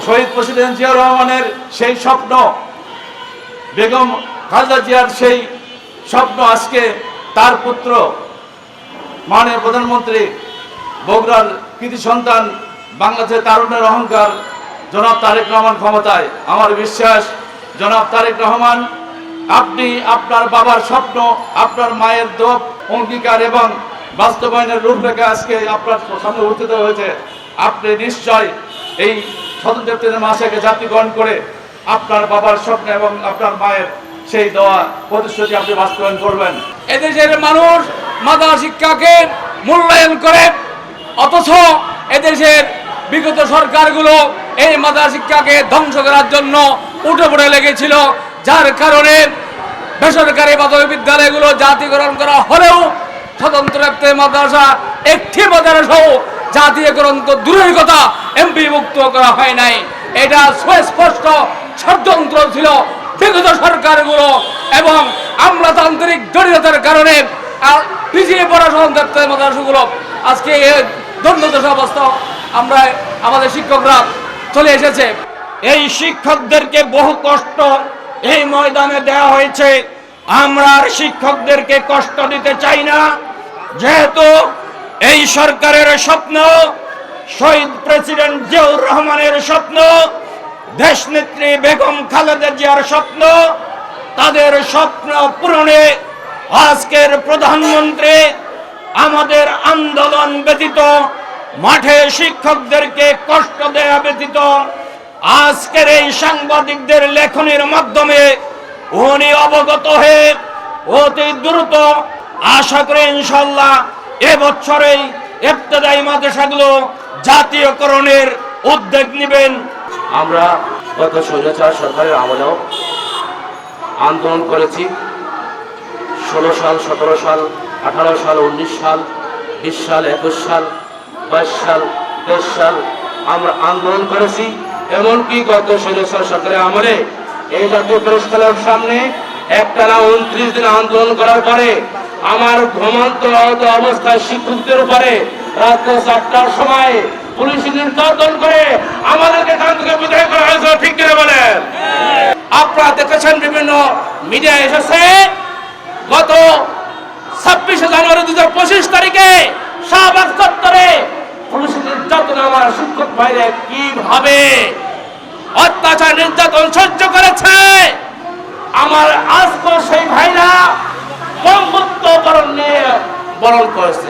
শহীদ president Ziaur রহমানের সেই স্বপ্ন, বেগম খালেদা জিয়ার সেই স্বপ্ন আজকে তার পুত্র মাননীয় প্রধানমন্ত্রী, বগুড়ার কৃতি সন্তান, বাংলাদেশের তারুণ্যের অহংকার জনাব তারেক রহমান ক্ষমতায়। আমার বিশ্বাস জনাব তারেক রহমান, আপনি আপনার বাবার স্বপ্ন, আপনার মায়ের দোপ অঙ্গীকার এবং বাস্তবায়নের রূপরেখা আজকে আপনার সামনে উত্থিত হয়েছে। আপনি নিশ্চয় এই স্বতন্ত্র মাসেকে জাতিগ্রহণ করে আপনার বাবার স্বপ্ন এবং আপনার মায়ের সেই দেওয়া প্রতিশ্রুতি আপনি বাস্তবায়ন করবেন। এদেশের মানুষ মাদ্রাসা শিক্ষাকে মূল্যায়ন করে, অথচ এদেশের বিগত সরকারগুলো এই মাদ্রাসা শিক্ষাকে ধ্বংস করার জন্য উঠে পড়ে লেগেছিল, যার কারণে বেসরকারি মাধ্যমিক বিদ্যালয়গুলো জাতীয়করণ করা হলেও স্বতন্ত্র মাদ্রাসা একটি মাদ্রাসাও জাতীয়করণ তো দূরের কথা এমপি মুক্ত করা হয় নাই। এটা সুস্পষ্ট ষড়যন্ত্র ছিল বিগত সরকারগুলো এবং আমলাতান্ত্রিক জড়িততার কারণে পিছিয়ে পড়া স্বতন্ত্র মাদ্রাসাগুলো আজকে দণ্ডদশা অবস্থা আমরা আমাদের শিক্ষকরা চলে এসেছে। এই শিক্ষকদেরকে বহু কষ্ট এই ময়দানে দেওয়া হয়েছে। আমরা আর শিক্ষকদেরকে কষ্ট দিতে চাই না, যেহেতু এই সরকারের স্বপ্ন, শহীদ প্রেসিডেন্ট জিয়াউর রহমানের স্বপ্ন, দেশনেত্রী বেগম খালেদা জিয়ার স্বপ্ন, তাদের স্বপ্ন পূরণে আজকের প্রধানমন্ত্রী আমাদের আন্দোলন ব্যতীত, মাঠে শিক্ষকদেরকে কষ্ট দেয়া ব্যতীত, আজকের এই সাংবাদিকদের লেখনের মাধ্যমে উনি অবগত হয়ে অতি দ্রুত আশা করে ইনশাল্লাহ এবছরেই ইবতেদায়ী মাদ্রাসাগুলো জাতীয়করণের উদ্যোগ নেবেন। আমরা গত স্বৈরাচার সরকারের আমলেও আন্দোলন করেছি। 16 সাল, 17 সাল, 18 সাল, 19 সাল, 20 সাল, 21 সাল, 22 সাল, 23 সাল আমরা আন্দোলন করেছি। এমনকি গত স্বৈরাচার সরকারের আমলে এই জাতীয় প্রেস ক্লাবের সামনে একটানা 29 দিন আন্দোলন করার পরে আমার ঘুমন্ত অবস্থায় শিক্ষকদের উপরে রাত 4টার সময় পুলিশ নির্যাতন করে আমাদেরকে এখান থেকে বিদায় করা হয়েছে। ঠিক কিনা বলেন? আপনারা দেখেছেন বিভিন্ন মিডিয়া এসেছে, গত 26 জানুয়ারি 2025 তারিখে শাহবাগ চত্বরে পুলিশ নির্যাতন আমার শিক্ষক ভাইরা কিভাবে অত্যাচার নির্যাতন সহ্য করেছে। আমার আজকে সেই ভাইরা বঙ্গত্ব বরণ নিয়ে বরণ করেছে।